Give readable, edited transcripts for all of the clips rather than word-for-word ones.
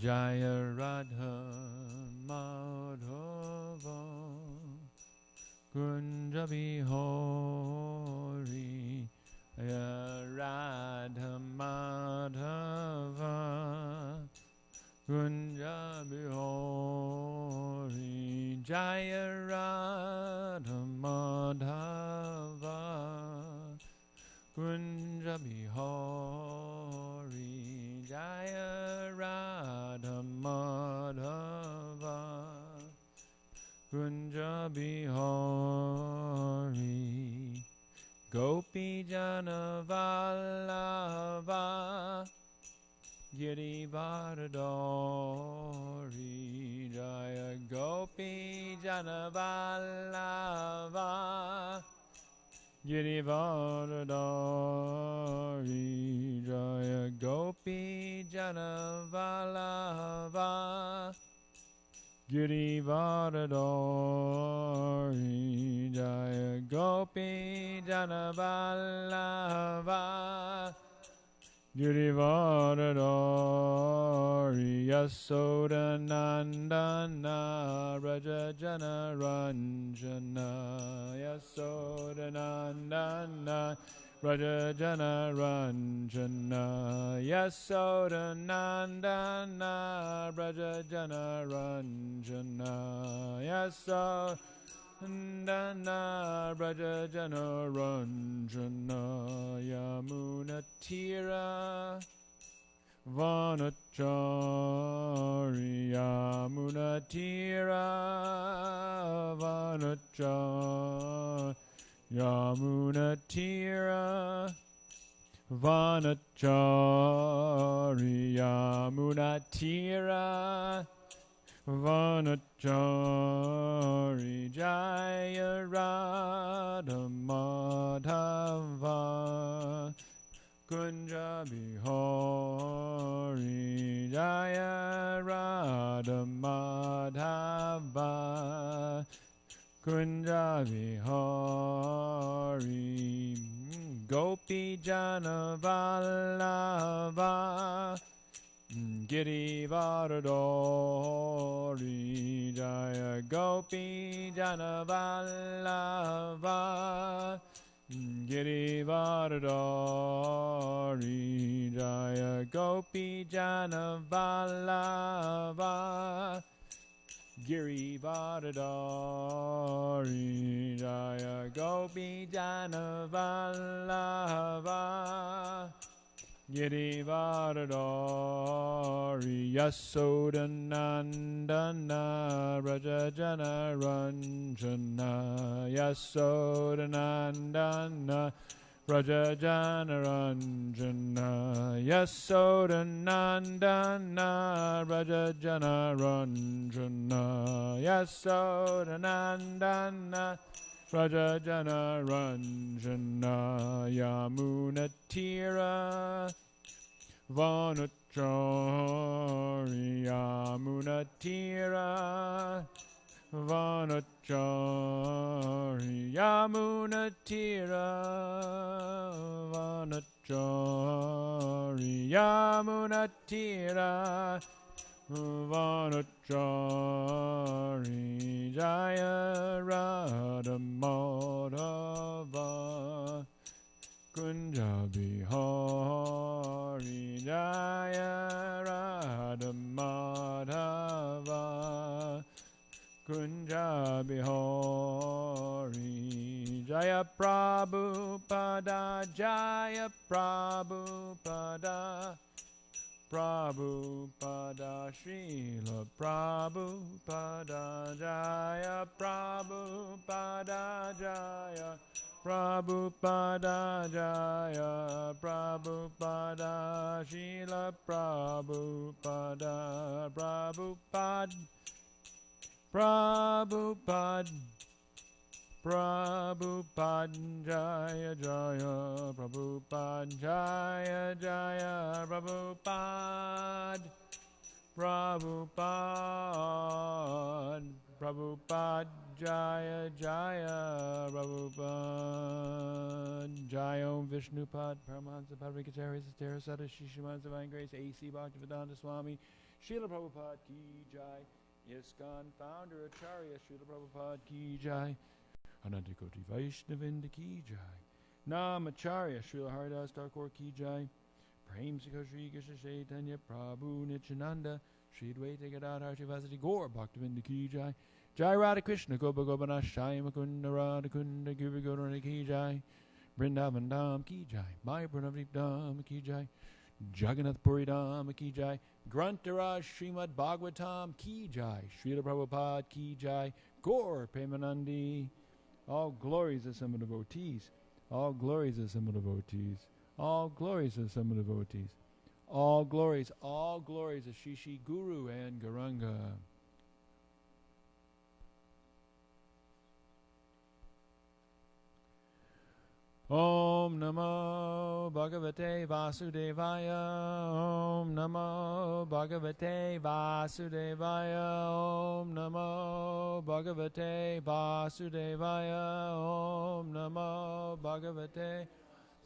Jaya Radha Madhava Kunja Bihari Jaya Radha Madhava Kunja Bihari Jaya Radha Madhava Kunja Bihari Jaya Radha Madhava Kunja Bihari Gopi Jana Vallabha Girivardhari Jaya Gopi Jana Vallabha Girivardhari Jaya Gopi Jana Vallabha Girivardhari Jaya Gopi Jana Vallabha Girivardhari Yasoda Nandana Raja Jana Ranjana Yasoda Nandana Raja Jana Ranjana Yasoda Nandana Raja Jana Ranjana Yasoda Nandana Raja Jana Ranjana Yamuna Tira Vanachari Yamuna Tira Vanachari Yamuna Tira Vanachari Yamuna Tira Vanachari Jaya Radha Madhava Kunja Bihari Jaya Radha Madhava Kunja Bihari Gopi Jana Vallabha Girivardhari Jaya Gopi Jana Vallabha Girivardhari Jaya Gopi Jana Vallabha Girivardhari Jaya Gopi Jana Vallabha Girivardhari Yasoda Nandana Raja Jana Ranjana Yasoda Nandana Raja Jana Ranjana Yasoda Nandana Raja Jana Ranjana Yasoda Nandana Raja Jana Ranjana Yamuna Tira Vanachari Yamuna Tira Vanachari Yamuna Tira Vanachari Yamuna Tira Vanachari Jaya Radha Madhava Kunja Bihari Jaya Radha Madhava Kunja Bihari Jaya Prabhupada Jaya Prabhupada Prabhupada Srila Prabhupada Jaya Prabhupada Jaya Prabhupada Jaya Prabhupada Srila Prabhupada Prabhupada Prabhupada Prabhupada Jaya Jaya Prabhupada Jaya Jaya Prabhupada Prabhupada Prabhupada Jaya Jaya Prabhupada Jaya Om Vishnupad Paramahansa Parikacharya Satara Sada Shishiman Divine Grace A.C. Bhaktivedanta Swami Srila Prabhupada ki jai. ISKCON founder Acharya Srila Prabhupada ki jai. Anantakoti Vaishnavinda ki jai. Namacharya Srila Haridas Thakur ki jai. Prem Sikho Shri Krishna Chaitanya Prabhu Nityananda Shri Dvaita Gadadhar Shivasati Gaur Bhaktivinda ki jai. Jai Radha Krishna Gopa Gopanath Shai Mukunda Radha Kunda Giva Gaurana ki jai. Vrindavan Dham ki jai. Maya Pranavadip Dham ki jai. Jagannath Puri Dham ki jai. Grantaraj Srimad Bhagavatam ki jai. Srila Prabhupada ki jai. Gaur Premanandi. All glories of some devotees. All glories of some devotees. All glories of some devotees. All glories of Shishi Guru and Garanga. Om Namo Bhagavate Vasudevaya. Om Namo Bhagavate Vasudevaya. Om Namo Bhagavate Vasudevaya. Om Namo Bhagavate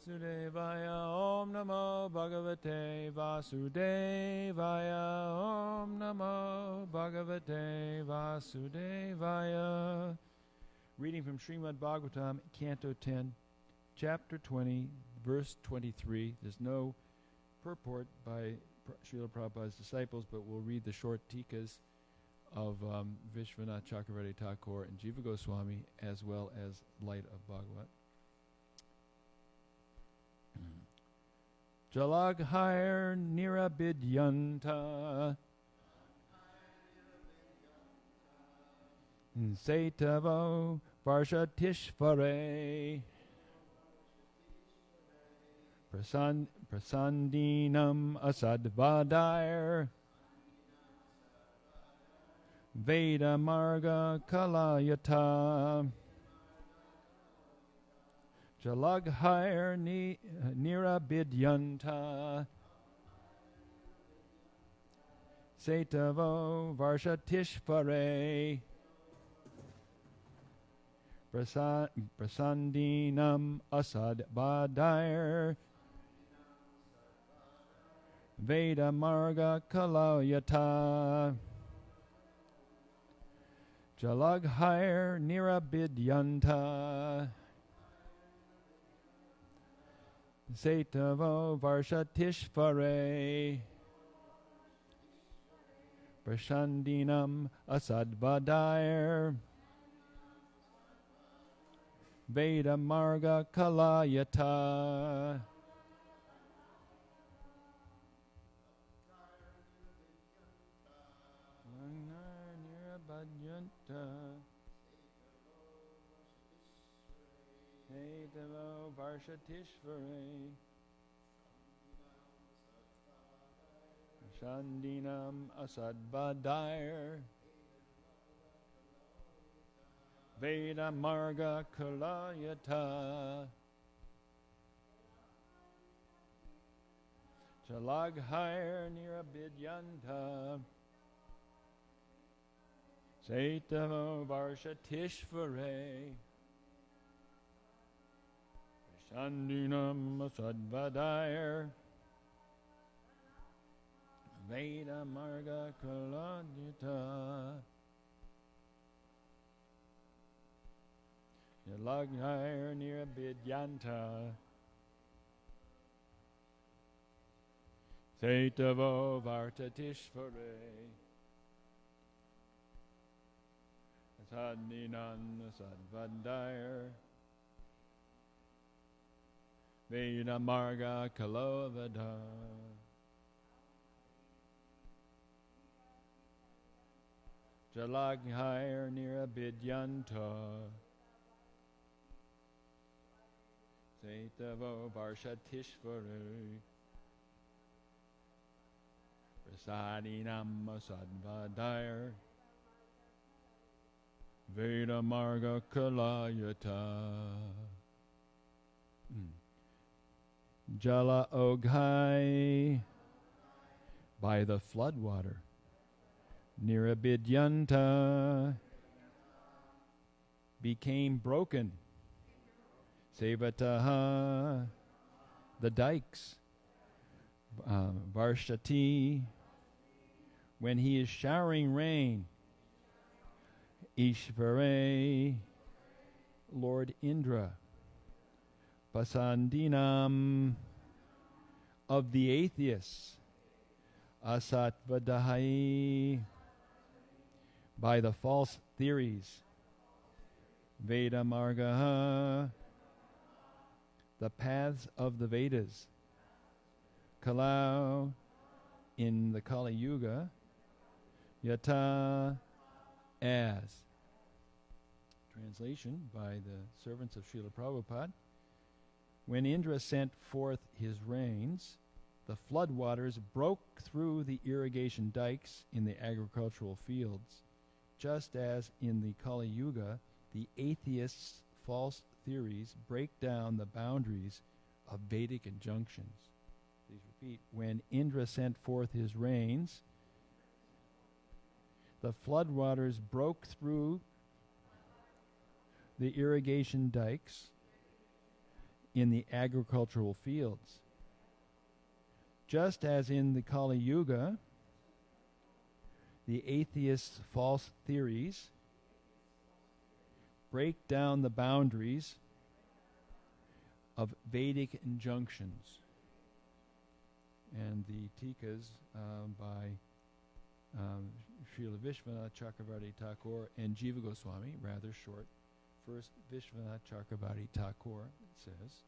Vasudevaya. Om Namo Bhagavate Vasudevaya. Om Namo Bhagavate Vasudevaya. Reading from Srimad Bhagavatam, Canto 10. Chapter 20, verse 23. There's no purport by Srila Prabhupada's disciples, but we'll read the short tikas of Vishwanath Chakravarti Thakur and Jiva Goswami, as well as Light of Bhagavat. Jalaghair nirabidyanta Saitavo Varshatishvare Prasandinam asadvadair Veda marga kalayata Jalaghair nirabidyanta Saitavo Varshatishvare Prasandinam asadvadair Veda marga kalayata Jalaghair nirabidyanta Saitavo Varshatishvare Prasandinam asadvadair Veda marga kalayata Saitavo Varshatishvare Shandinam asadvadair Veda marga kalayata Jalaghair nirabidyanta Saitavo Varshatishvare Shandinam asadvadair Veda marga kalayata Jalaghair nirabidyanta Saitavo Varshatishvare Sadinan Sadvadair Veda marga kalovada Jalaghair nirabidyanta Saitavo Varshatishvare Prasadinam Sadvadair Veda marga kalayata Jala Oghai by the floodwater Nirabidyanta became broken Sevataha the dikes Varshati when he is showering rain. Ishvare, Lord Indra. Pasandinam, of the atheists. Asatvadahai, by the false theories. Veda Margaha, the paths of the Vedas. Kalau, in the Kali Yuga. Yata, as. Translation by the servants of Srila Prabhupada. When Indra sent forth his rains, the floodwaters broke through the irrigation dikes in the agricultural fields, just as in the Kali Yuga, the atheists' false theories break down the boundaries of Vedic injunctions. Please repeat. When Indra sent forth his rains, the floodwaters broke through the irrigation dikes in the agricultural fields. Just as in the Kali Yuga, the atheists' false theories break down the boundaries of Vedic injunctions. And the tikas by Srila Vishwanath Chakravarti Thakur and Jiva Goswami, rather short. First, Vishwanath Chakravarti Thakur says,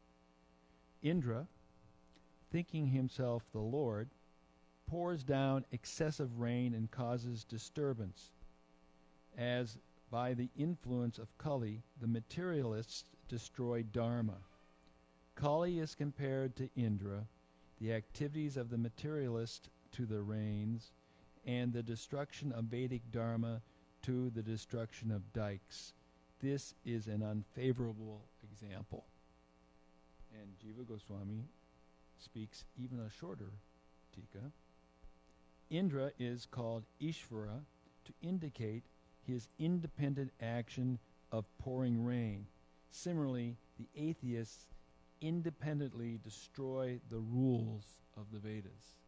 Indra, thinking himself the Lord, pours down excessive rain and causes disturbance, as by the influence of Kali, the materialists destroy Dharma. Kali is compared to Indra, the activities of the materialist to the rains, and the destruction of Vedic Dharma to the destruction of dikes. This is an unfavorable example. And Jiva Goswami speaks even a shorter tika. Indra is called Ishvara to indicate his independent action of pouring rain. Similarly, the atheists independently destroy the rules of the Vedas.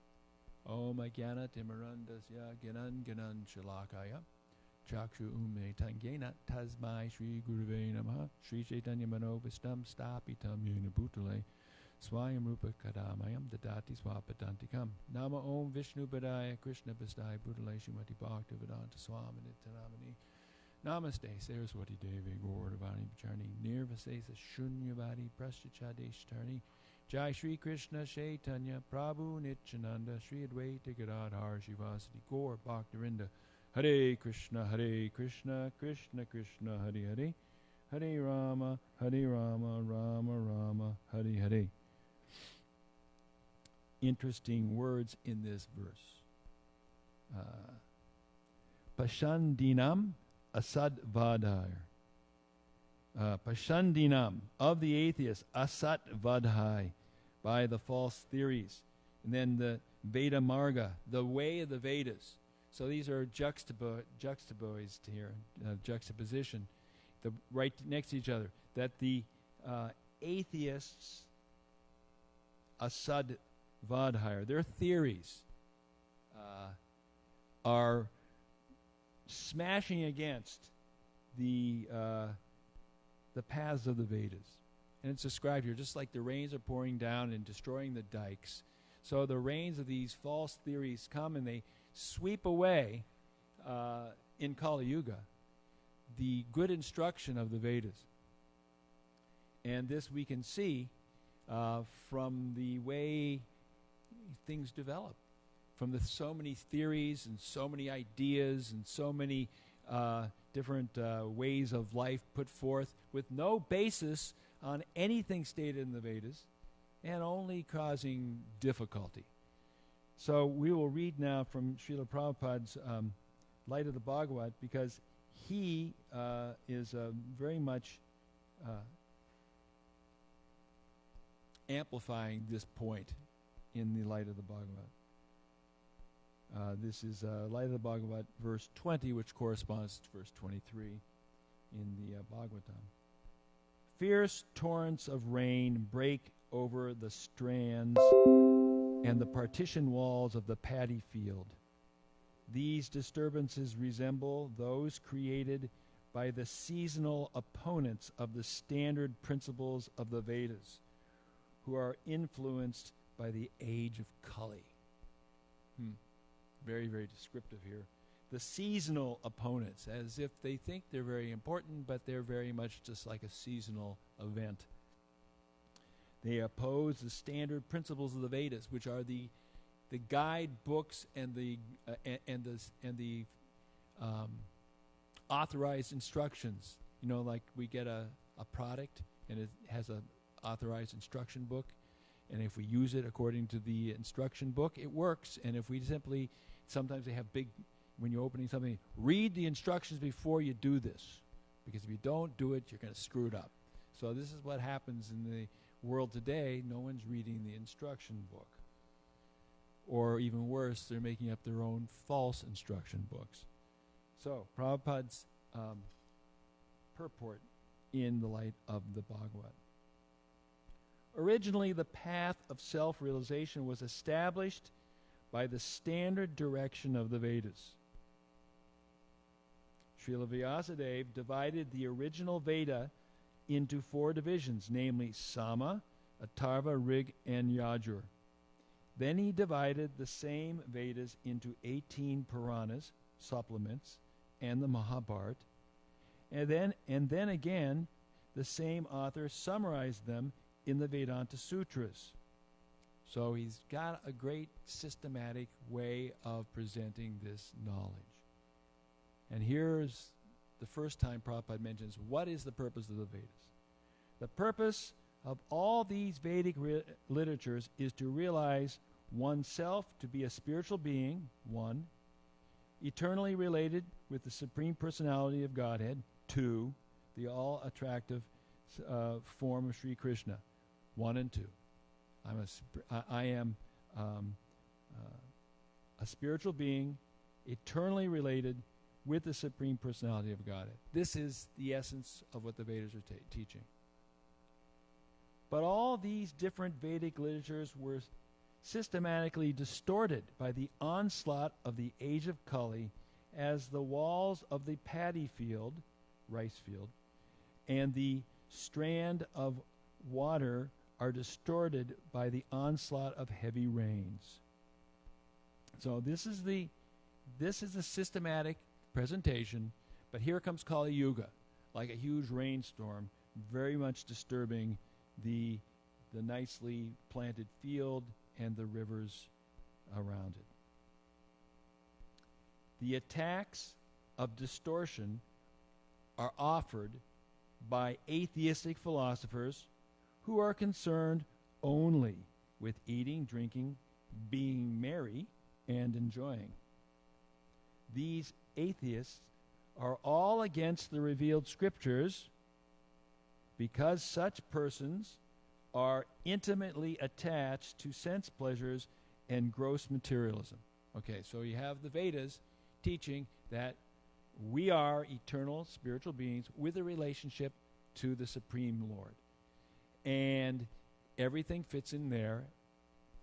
Om Ajnana Timarandasya Gyanan Gyanan Shalakaya Chakshu Ume Tangena Tasmai Shri Guruve Namaha Shri Chaitanya Mano Vistam Stapitam Yena Bhutale Swayam Rupa Kadamayam Dadati Swapadantikam Nama Om Vishnu Padaya Krishna Vistai Bhutale Shrimati Bhakti Vedanta Swami Nityanamani Namaste Saraswati Devi Gauravani Pacharni Nirvasesa Shunyavadi Prasthachadeshtarni Jai Shri Krishna Chaitanya Prabhu Nityananda Shri Advaita Gadadhar Shivasati Gaur Bhaktirinda Hare Krishna Krishna Krishna Hare Hare Hare Rama Rama Rama Hare Hare. Interesting words in this verse. Pashandinam Asad Vadhar. Pashandinam, of the atheists, Asat Vadhai, by the false theories. And then the Veda Marga, the way of the Vedas. So these are juxtaposed here, juxtaposition, right next to each other. That the atheists, Asad Vadhai, their theories are smashing against the paths of the Vedas. And it's described here, just like the rains are pouring down and destroying the dikes. So the rains of these false theories come and they sweep away, in Kali Yuga, the good instruction of the Vedas. And this we can see from the way things develop, from the so many theories and so many ideas and so many different ways of life put forth with no basis on anything stated in the Vedas and only causing difficulty. So we will read now from Srila Prabhupada's Light of the Bhagavat, because he is very much amplifying this point in the Light of the Bhagavat. This is Light of the Bhagavat, verse 20, which corresponds to verse 23 in the Bhagavatam. Fierce torrents of rain break over the strands and the partition walls of the paddy field. These disturbances resemble those created by the seasonal opponents of the standard principles of the Vedas, who are influenced by the age of Kali. Very, very descriptive here. The seasonal opponents, as if they think they're very important, but they're very much just like a seasonal event. They oppose the standard principles of the Vedas, which are the guide books and the authorized instructions. You know, like we get a product and it has a authorized instruction book, and if we use it according to the instruction book, it works. And if we simply, sometimes they have big, when you're opening something, read the instructions before you do this, because if you don't do it, you're going to screw it up. So this is what happens in the world today. No one's reading the instruction book. Or even worse, they're making up their own false instruction books. So, Prabhupada's purport in the light of the Bhagavad. Originally, the path of self-realization was established by the standard direction of the Vedas. Srila Vyasadeva divided the original Veda into 4 divisions, namely Sama, Atharva, Rig, and Yajur. Then he divided the same Vedas into 18 Puranas, supplements, and the Mahabharata. And then again, the same author summarized them in the Vedanta Sutras. So he's got a great systematic way of presenting this knowledge. And here's the first time Prabhupada mentions what is the purpose of the Vedas. The purpose of all these Vedic literatures is to realize oneself to be a spiritual being, 1, eternally related with the Supreme Personality of Godhead, 2, the all-attractive form of Sri Krishna, 1 and 2. I am a spiritual being, eternally related with the Supreme Personality of Godhead. This is the essence of what the Vedas are teaching. But all these different Vedic literatures were systematically distorted by the onslaught of the age of Kali, as the walls of the paddy field, rice field, and the strand of water are distorted by the onslaught of heavy rains. So this is the systematic presentation, but here comes Kali Yuga, like a huge rainstorm, very much disturbing the nicely planted field and the rivers around it. The attacks of distortion are offered by atheistic philosophers who are concerned only with eating, drinking, being merry, and enjoying. These atheists are all against the revealed scriptures because such persons are intimately attached to sense pleasures and gross materialism. Okay, so you have the Vedas teaching that we are eternal spiritual beings with a relationship to the Supreme Lord. And everything fits in there,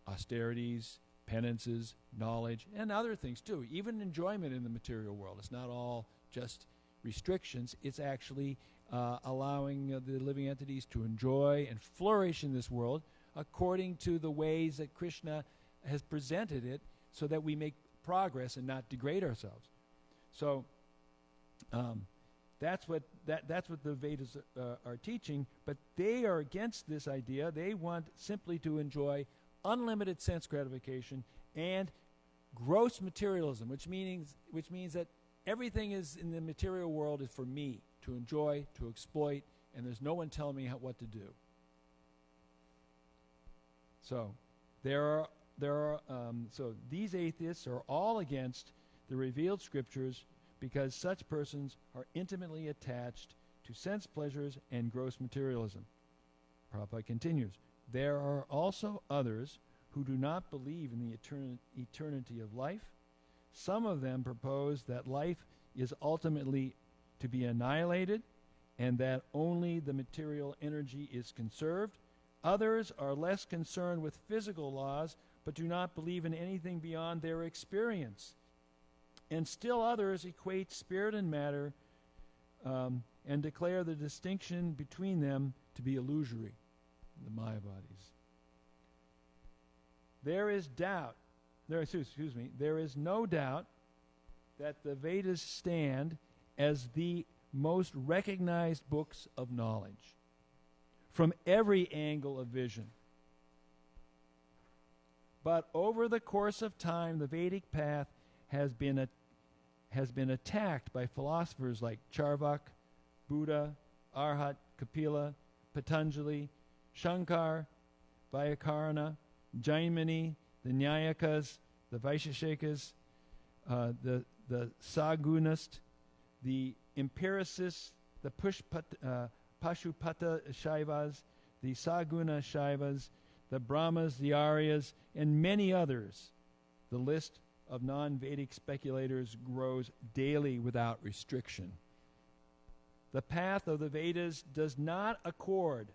austerities, penances, knowledge, and other things too. Even enjoyment in the material world. It's not all just restrictions. It's actually allowing the living entities to enjoy and flourish in this world according to the ways that Krishna has presented it, so that we make progress and not degrade ourselves. So that's what the Vedas are teaching, but they are against this idea. They want simply to enjoy unlimited sense gratification and gross materialism, which means that everything is in the material world is for me to enjoy, to exploit, and there's no one telling me what to do. So so these atheists are all against the revealed scriptures because such persons are intimately attached to sense pleasures and gross materialism. Prabhupada continues, there are also others who do not believe in the eternity of life. Some of them propose that life is ultimately to be annihilated and that only the material energy is conserved. Others are less concerned with physical laws but do not believe in anything beyond their experience. And still others equate spirit and matter and declare the distinction between them to be illusory, the Maya bodies. There is no doubt that the Vedas stand as the most recognized books of knowledge from every angle of vision. But over the course of time, the Vedic path has been attacked by philosophers like Charvak, Buddha, Arhat, Kapila, Patanjali, Shankar, Vyakarna, Jaimini, the Nyayakas, the Vaisheshikas, the Sagunist, the empiricists, the Pashupata Shaivas, the Saguna Shaivas, the Brahmas, the Aryas, and many others. The list of non-Vedic speculators grows daily without restriction. The path of the Vedas does not accord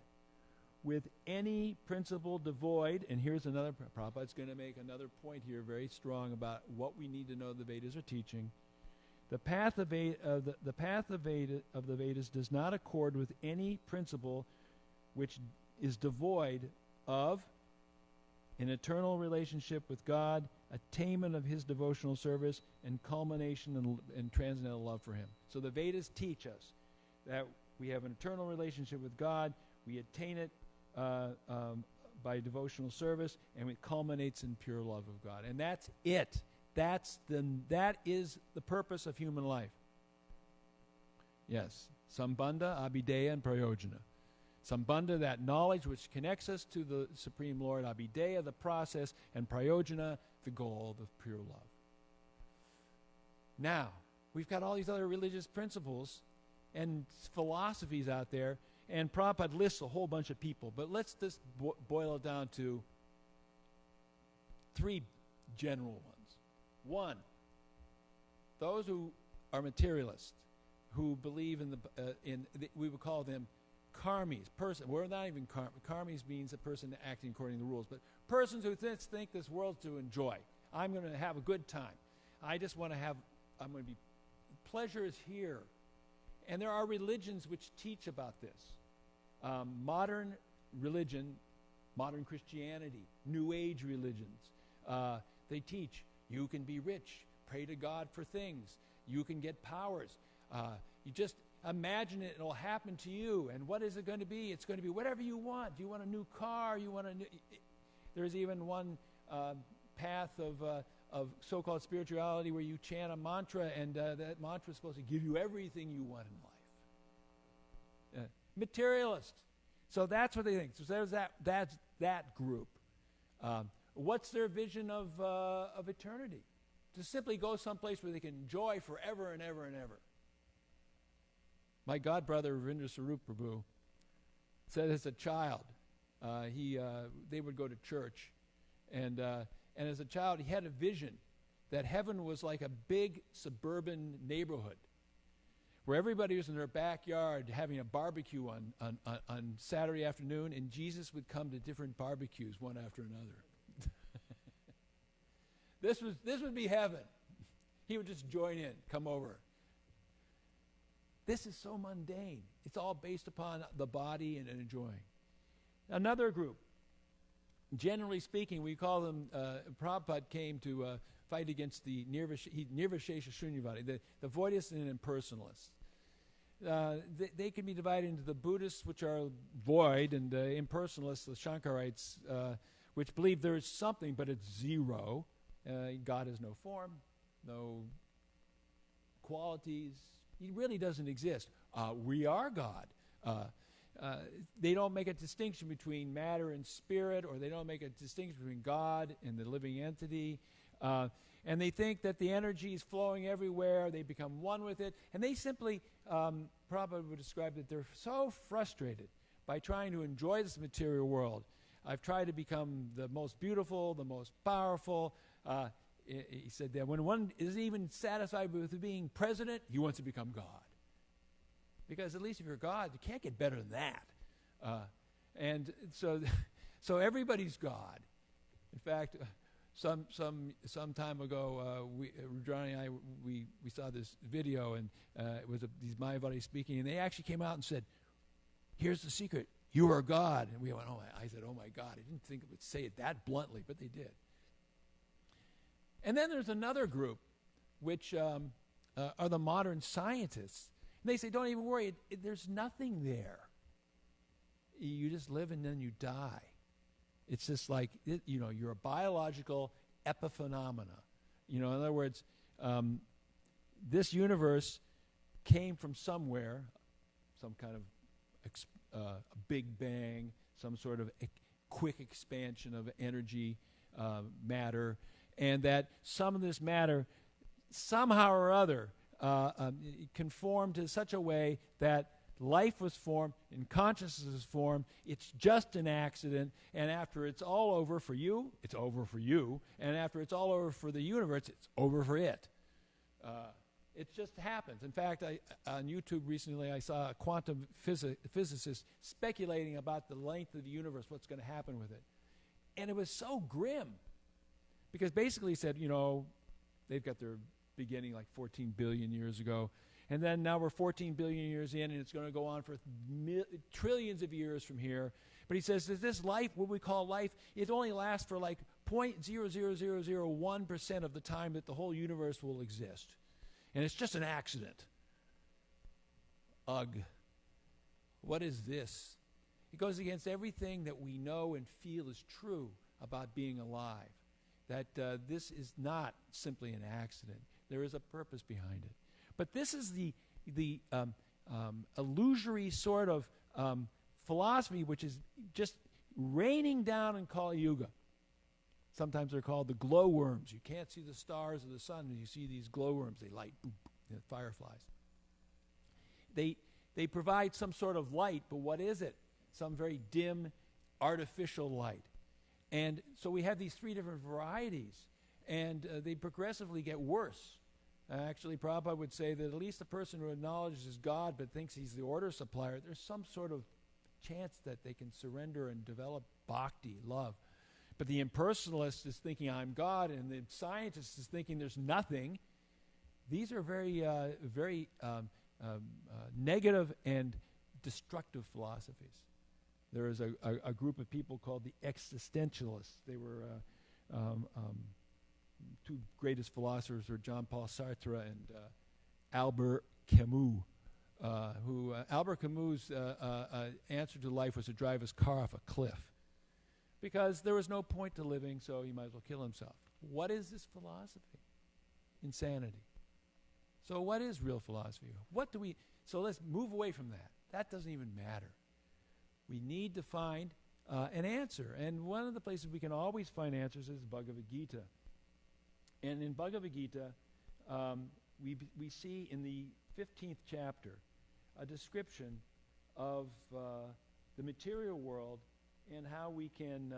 with any principle devoid, and here's another, Prabhupada's going to make another point here very strong about what we need to know the Vedas are teaching. The path of the Vedas does not accord with any principle which is devoid of an eternal relationship with God, attainment of His devotional service, and culmination in transcendental love for Him. So the Vedas teach us that we have an eternal relationship with God, we attain it by devotional service, and it culminates in pure love of God. And that's it. That is the purpose of human life. Yes, Sambandha, Abhideya, and Prayojana. Sambandha, that knowledge which connects us to the Supreme Lord. Abhideya, the process. And Prayojana, the goal of pure love. Now, we've got all these other religious principles and philosophies out there, and Prabhupada lists a whole bunch of people. But let's just boil it down to three general ones. One, those who are materialists, who believe we would call them karmis. We're not even karmis means a person acting according to the rules, but persons who think this world's to enjoy. I'm going to have a good time. I'm going to be, pleasure is here. And there are religions which teach about this. Modern religion, modern Christianity, New Age religions, they teach you can be rich, pray to God for things, you can get powers. You just imagine it, it'll happen to you. And what is it going to be? It's going to be whatever you want. Do you want a new car? There's even one path of so-called spirituality where you chant a mantra, and that mantra is supposed to give you everything you want in life. Materialist. So that's what they think. So there's that group. What's their vision of eternity? To simply go someplace where they can enjoy forever and ever and ever. My godbrother, Ravindra Sarup Prabhu, said as a child, they would go to church, and as a child, he had a vision that heaven was like a big suburban neighborhood where everybody was in their backyard having a barbecue on Saturday afternoon, and Jesus would come to different barbecues one after another. This would be heaven. He would just join in, come over. This is so mundane. It's all based upon the body and enjoying. Another group, generally speaking, we call them, Prabhupada came to fight against the Nirvishesha Shunyavadi, the voidists and impersonalists. They can be divided into the Buddhists, which are void, and the impersonalists, the Shankarites, which believe there is something, but it's zero. God has no form, no qualities. He really doesn't exist. We are God. They don't make a distinction between matter and spirit, or they don't make a distinction between God and the living entity. And they think that the energy is flowing everywhere. They become one with it. And they simply, Prabhupada would describe that they're so frustrated by trying to enjoy this material world. I've tried to become the most beautiful, the most powerful. He said that when one is even satisfied with being president, he wants to become God. Because at least if you're God, you can't get better than that. And so everybody's God. In fact, some time ago, Johnny and I we saw this video, and it was these Mayavadis speaking, and they actually came out and said, "Here's the secret: you are God." And we went, "Oh my!" I said, "Oh my God!" I didn't think it would say it that bluntly, but they did. And then there's another group, which are the modern scientists, and they say, "Don't even worry. There's nothing there. You just live and then you die." It's just like, you're a biological epiphenomena. In other words, this universe came from somewhere, some kind of a big bang, some sort of quick expansion of energy, matter, and that some of this matter, somehow or other, conformed in such a way that life was formed and consciousness was formed. It's just an accident, and after it's all over for you, it's over for you, and after it's all over for the universe, it's over for it. It just happens. In fact, on YouTube recently, I saw a quantum physicist speculating about the length of the universe, what's going to happen with it. And it was so grim, because basically he said, they've got their beginning like 14 billion years ago, and then now we're 14 billion years in, and it's going to go on for trillions of years from here. But he says that this life, what we call life, it only lasts for like 0.00001% of the time that the whole universe will exist. And it's just an accident. Ugh. What is this? It goes against everything that we know and feel is true about being alive. That this is not simply an accident. There is a purpose behind it. But this is the illusory sort of philosophy which is just raining down in Kali Yuga. Sometimes they're called the glowworms. You can't see the stars or the sun, and you see these glowworms. They light, boop, fireflies. They provide some sort of light, but what is it? Some very dim, artificial light. And so we have these three different varieties, and they progressively get worse. Actually, Prabhupada would say that at least the person who acknowledges God but thinks he's the order supplier, there's some sort of chance that they can surrender and develop bhakti, love. But the impersonalist is thinking, I'm God, and the scientist is thinking there's nothing. These are very negative and destructive philosophies. There is a group of people called the existentialists. They were two greatest philosophers were Jean-Paul Sartre and Albert Camus. Albert Camus' answer to life was to drive his car off a cliff, because there was no point to living, so he might as well kill himself. What is this philosophy? Insanity. So what is real philosophy? So let's move away from that. That doesn't even matter. We need to find an answer. And one of the places we can always find answers is Bhagavad Gita. And in Bhagavad Gita, we see in the 15th chapter a description of the material world and how we can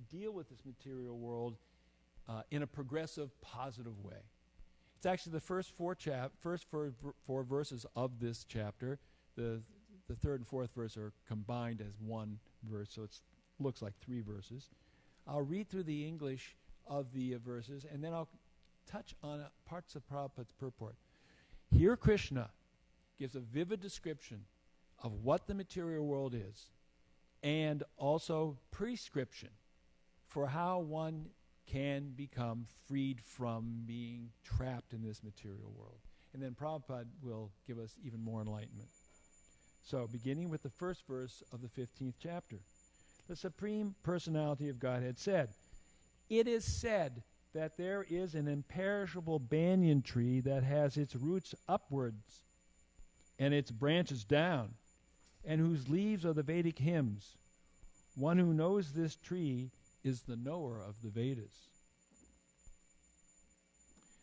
deal with this material world in a progressive, positive way. It's actually the first four verses of this chapter. The third and fourth verse are combined as one verse, so it looks like three verses. I'll read through the English of the verses, and then I'll touch on parts of Prabhupada's purport. Here Krishna gives a vivid description of what the material world is, and also prescription for how one can become freed from being trapped in this material world. And then Prabhupada will give us even more enlightenment. So, beginning with the first verse of the 15th chapter. The Supreme Personality of Godhead said, "It is said that there is an imperishable banyan tree that has its roots upwards and its branches down, and whose leaves are the Vedic hymns. One who knows this tree is the knower of the Vedas.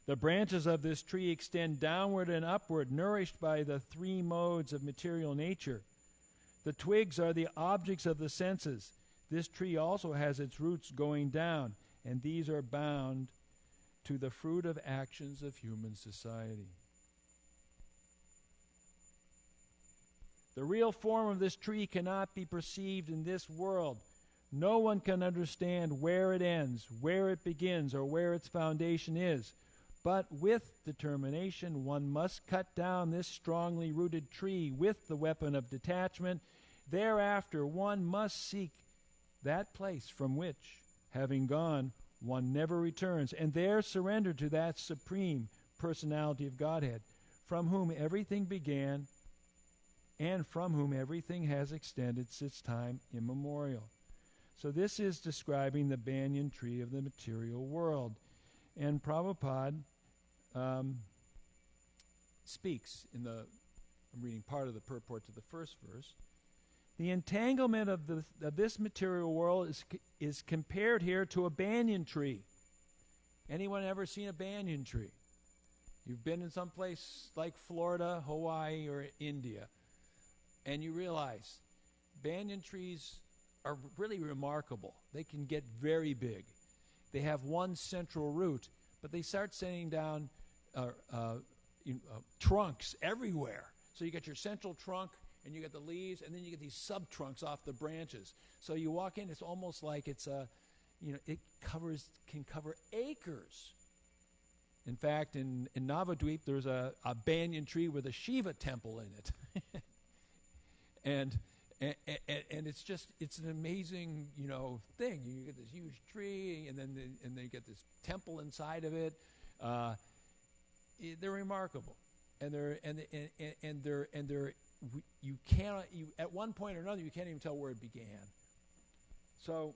The branches of this tree extend downward and upward, nourished by the three modes of material nature. The twigs are the objects of the senses. This tree also has its roots going down, and these are bound to the fruit of actions of human society. The real form of this tree cannot be perceived in this world, No one can understand where it ends, where it begins, or where its foundation is. But with determination, one must cut down this strongly rooted tree with the weapon of detachment. Thereafter, one must seek that place from which, having gone, one never returns, and there surrender to that supreme personality of Godhead, from whom everything began and from whom everything has extended since time immemorial. So this is describing the banyan tree of the material world. And Prabhupada speaks I'm reading part of the purport to the first verse. The entanglement of this material world is compared here to a banyan tree. Anyone ever seen a banyan tree? You've been in some place like Florida, Hawaii, or India, and you realize banyan trees are really remarkable. They can get very big. They have one central root, but they start sending down trunks everywhere. So you get your central trunk, and you get the leaves, and then you get these sub-trunks off the branches. So you walk in, it's almost like it can cover acres. In fact, in Navadvip, there's a banyan tree with a Shiva temple in it. and it's an amazing, thing. You get this huge tree, and then you get this temple inside of it. They're remarkable, and they're you cannot at one point or another you can't even tell where it began. So,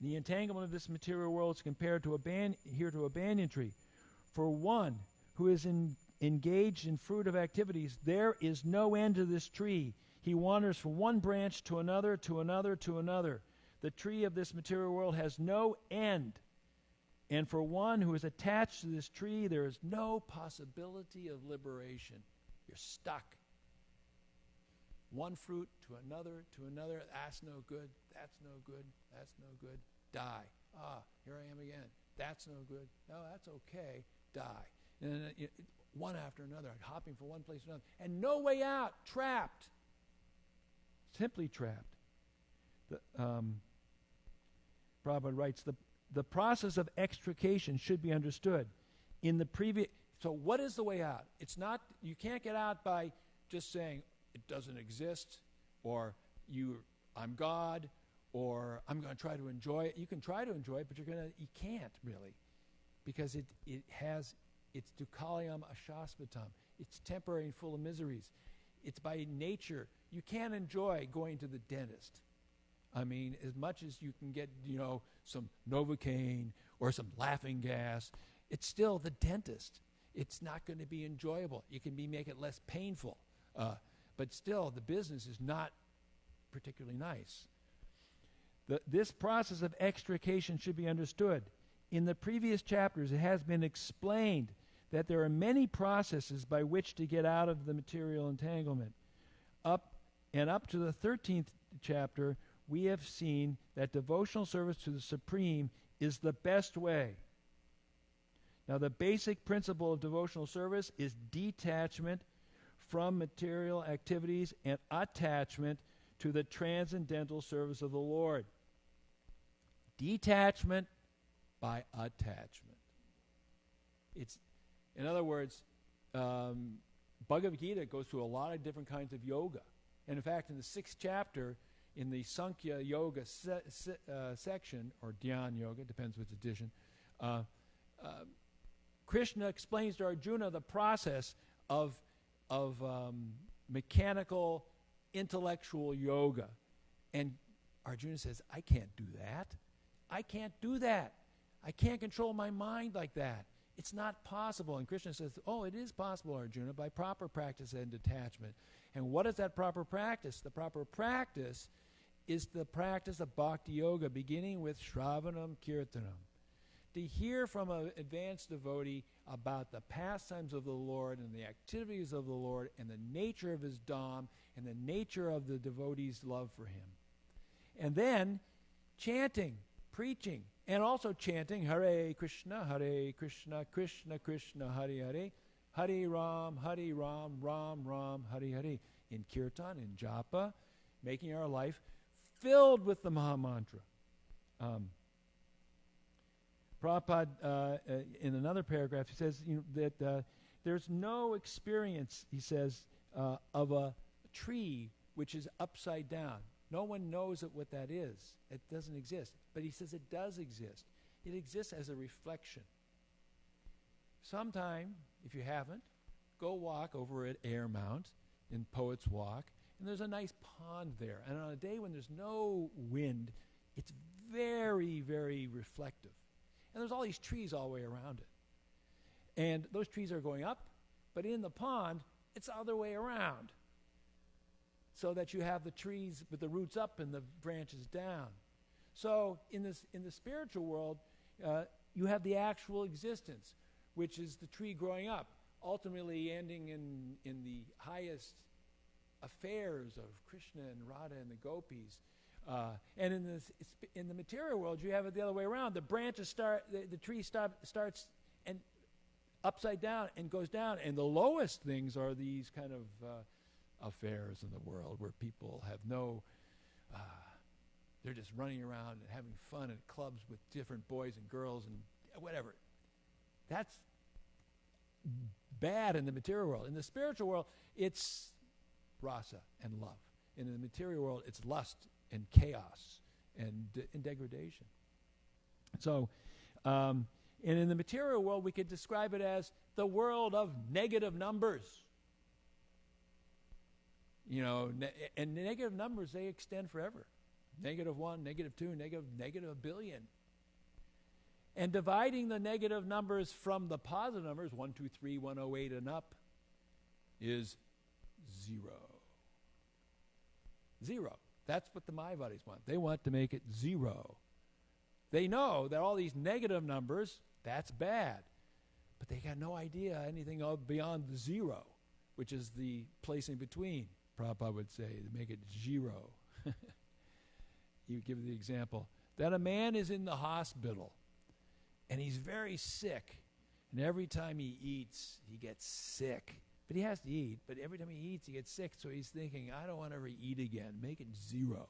the entanglement of this material world is compared to a banyan tree. For one who is engaged in fruitive activities, there is no end to this tree. He wanders from one branch to another, to another, to another. The tree of this material world has no end. And for one who is attached to this tree, there is no possibility of liberation. You're stuck. One fruit to another, that's no good, that's no good, that's no good, die. Here I am again. That's no good. No, that's okay, die. And then one after another, hopping from one place to another. And no way out, trapped. Simply trapped. Prabhupada writes, the process of extrication should be understood. So what is the way out? It's not, you can't get out by just saying, it doesn't exist, or I'm God, or I'm going to try to enjoy it. You can try to enjoy it, but you can't really, because it's dukkhalayam ashasvatam. It's temporary and full of miseries. It's by nature. You can't enjoy going to the dentist. I mean, as much as you can get, some Novocaine or some laughing gas, it's still the dentist. It's not going to be enjoyable. You can make it less painful. But still, the business is not particularly nice. This process of extrication should be understood. In the previous chapters, it has been explained that there are many processes by which to get out of the material entanglement. Up to the 13th chapter, we have seen that devotional service to the Supreme is the best way. Now, the basic principle of devotional service is detachment from material activities and attachment to the transcendental service of the Lord. Detachment by attachment. In other words, Bhagavad Gita goes through a lot of different kinds of yoga. And in fact, in the 6th chapter, in the Sankhya Yoga section, or Dhyan Yoga, depends which edition, Krishna explains to Arjuna the process of mechanical, intellectual yoga. And Arjuna says, I can't do that. I can't do that. I can't control my mind like that. It's not possible. And Krishna says, it is possible, Arjuna, by proper practice and detachment. And what is that proper practice? The proper practice is the practice of bhakti yoga, beginning with Shravanam Kirtanam. To hear from an advanced devotee about the pastimes of the Lord and the activities of the Lord and the nature of his dham and the nature of the devotee's love for him. And then chanting, preaching, and also chanting Hare Krishna, Krishna Krishna, Hare Hare, Hare Ram, Ram Ram, Hare Hare, in kirtan, in japa, making our life filled with the Maha Mantra. Prabhupada, in another paragraph, he says that there's no experience, he says, of a tree which is upside down. No one knows what that is. It doesn't exist. But he says it does exist. It exists as a reflection. Sometime, if you haven't, go walk over at Airmount in Poets Walk, and there's a nice pond there. And on a day when there's no wind, it's very, very reflective. And there's all these trees all the way around it. And those trees are going up, but in the pond, it's the other way around. So that you have the trees with the roots up and the branches down. So in the spiritual world, you have the actual existence, which is the tree growing up, ultimately ending in the highest affairs of Krishna and Radha and the gopis. And in the material world, you have it the other way around. The branches the tree starts and upside down and goes down. And the lowest things are these kind of affairs in the world where people have they're just running around and having fun at clubs with different boys and girls and whatever. That's bad in the material world. In the spiritual world, it's rasa and love. And in the material world, it's lust and chaos and degradation. So, and in the material world, we could describe it as the world of negative numbers. And negative numbers, they extend forever. -1, -2, negative a billion. And dividing the negative numbers from the positive numbers, 1, 2, 3, 108 and up, is 0. 0. That's what the Mayavadis want. They want to make it 0. They know that all these negative numbers, that's bad. But they got no idea anything beyond the 0, which is the place in between. Prabhupada would say, to make it 0. He would give the example that a man is in the hospital and he's very sick, and every time he eats, he gets sick. But he has to eat, but every time he eats, he gets sick, so he's thinking, I don't want to ever eat again. Make it 0.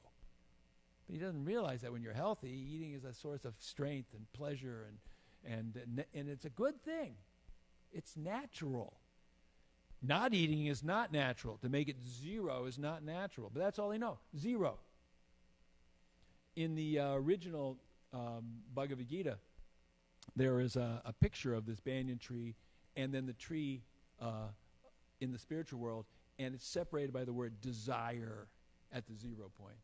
But he doesn't realize that when you're healthy, eating is a source of strength and pleasure, and it's a good thing. It's natural. Not eating is not natural. To make it 0 is not natural. But that's all they know, 0. In the original Bhagavad Gita, there is a picture of this banyan tree and then the tree in the spiritual world, and it's separated by the word desire at the 0 point.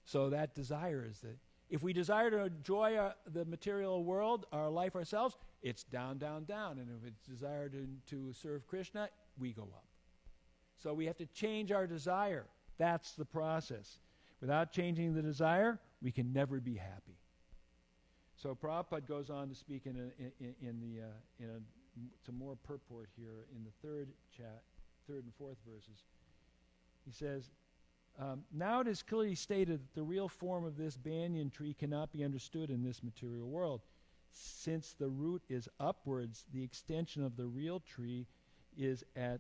So that desire is that if we desire to enjoy the material world, our life ourselves, it's down, down, down. And if it's desire to serve Krishna, we go up. So we have to change our desire. That's the process. Without changing the desire, we can never be happy. So Prabhupada goes on to speak some more purport here in the third and fourth verses. He says, now it is clearly stated that the real form of this banyan tree cannot be understood in this material world. Since the root is upwards, the extension of the real tree is at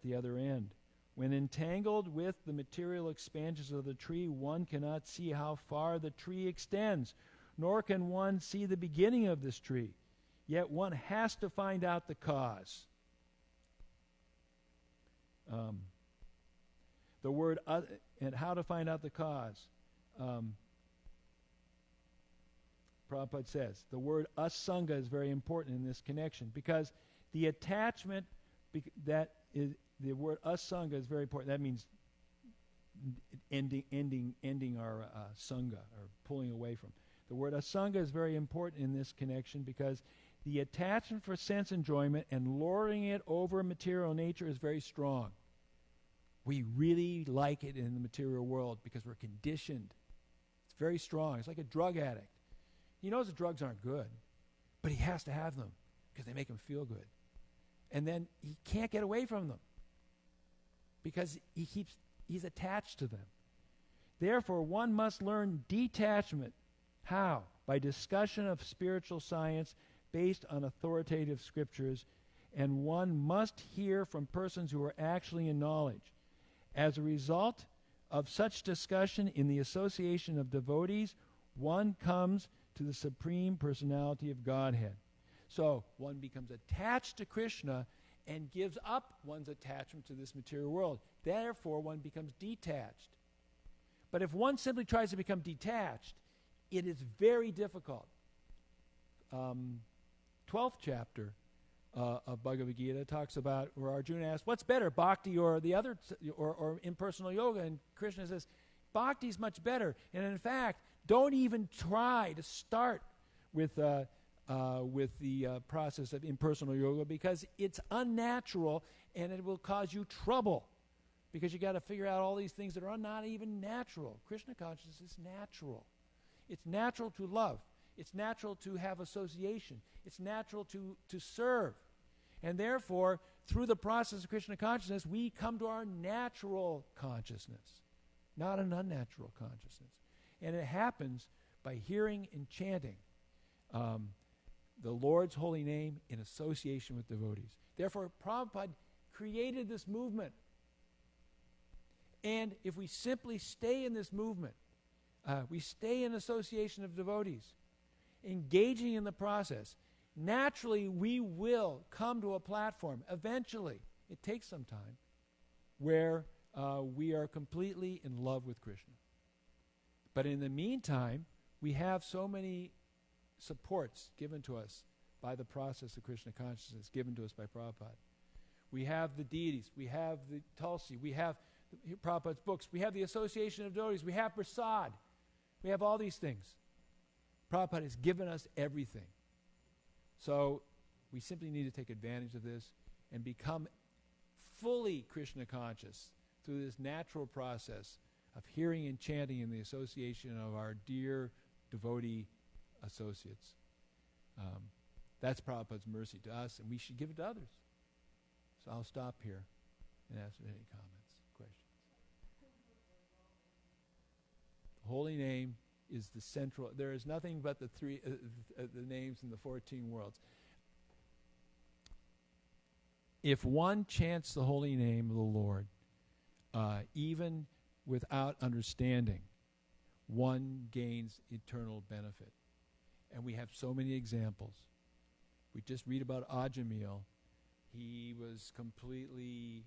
the other end. When entangled with the material expansions of the tree, one cannot see how far the tree extends, nor can one see the beginning of this tree. Yet one has to find out the cause. The word and how to find out the cause. Prabhupada says the word asanga is very important in this connection because the attachment the word asanga is very important. That means ending our sangha or pulling away from. The word asanga is very important in this connection because the attachment for sense enjoyment and lording it over material nature is very strong. We really like it in the material world because we're conditioned. It's very strong. It's like a drug addict. He knows the drugs aren't good, but he has to have them because they make him feel good. And then he can't get away from them because he's attached to them. Therefore, one must learn detachment. How? By discussion of spiritual science based on authoritative scriptures, and one must hear from persons who are actually in knowledge. As a result of such discussion in the association of devotees, one comes to the Supreme Personality of Godhead. So one becomes attached to Krishna and gives up one's attachment to this material world. Therefore, one becomes detached. But if one simply tries to become detached, it is very difficult. 12th chapter of Bhagavad Gita talks about where Arjuna asks, what's better, bhakti or the other, or impersonal yoga? And Krishna says, bhakti is much better. And in fact, don't even try to start with the process of impersonal yoga, because it's unnatural and it will cause you trouble, because you got to figure out all these things that are not even natural. Krishna consciousness is natural. It's natural to love. It's natural to have association. It's natural to serve. And therefore, through the process of Krishna consciousness, we come to our natural consciousness, not an unnatural consciousness. And it happens by hearing and chanting the Lord's holy name in association with devotees. Therefore, Prabhupada created this movement. And if we simply stay in this movement, we stay in association of devotees, engaging in the process, naturally we will come to a platform, eventually, it takes some time, where we are completely in love with Krishna. But in the meantime, we have so many supports given to us by the process of Krishna consciousness, given to us by Prabhupada. We have the deities, we have the Tulsi, we have Prabhupada's books, we have the association of devotees, we have prasad, we have all these things. Prabhupada has given us everything. So we simply need to take advantage of this and become fully Krishna conscious through this natural process of hearing and chanting in the association of our dear devotee associates. That's Prabhupada's mercy to us, and we should give it to others. So I'll stop here and ask any comments, questions. The holy name is the central. There is nothing but the names in the 14 worlds. If one chants the holy name of the Lord, even without understanding, one gains eternal benefit. And we have so many examples. We just read about Ajamil. He was completely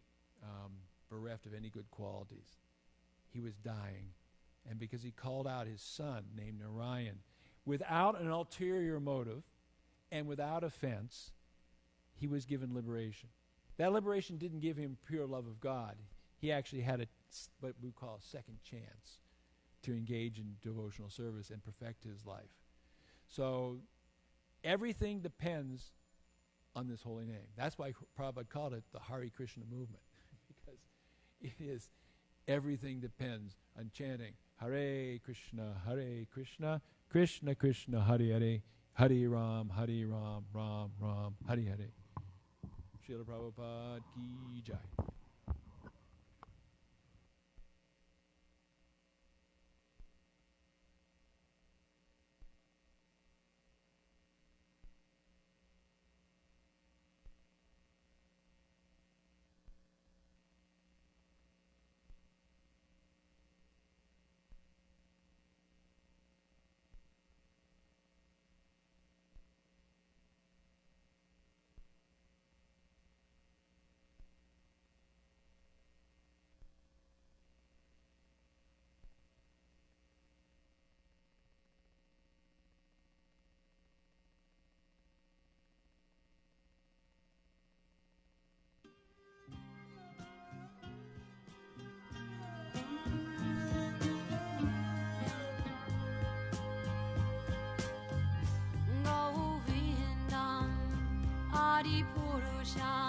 bereft of any good qualities. He was dying. And because he called out his son, named Narayan, without an ulterior motive and without offense, he was given liberation. That liberation didn't give him pure love of God. He actually had what we call a second chance to engage in devotional service and perfect his life. So everything depends on this holy name. That's why Prabhupada called it the Hare Krishna movement, because it is everything depends on chanting Hare Krishna, Krishna Krishna, Hare Hare, Hare Ram, Ram Ram, Hare Hare. Srila Prabhupada ki jai. Purusha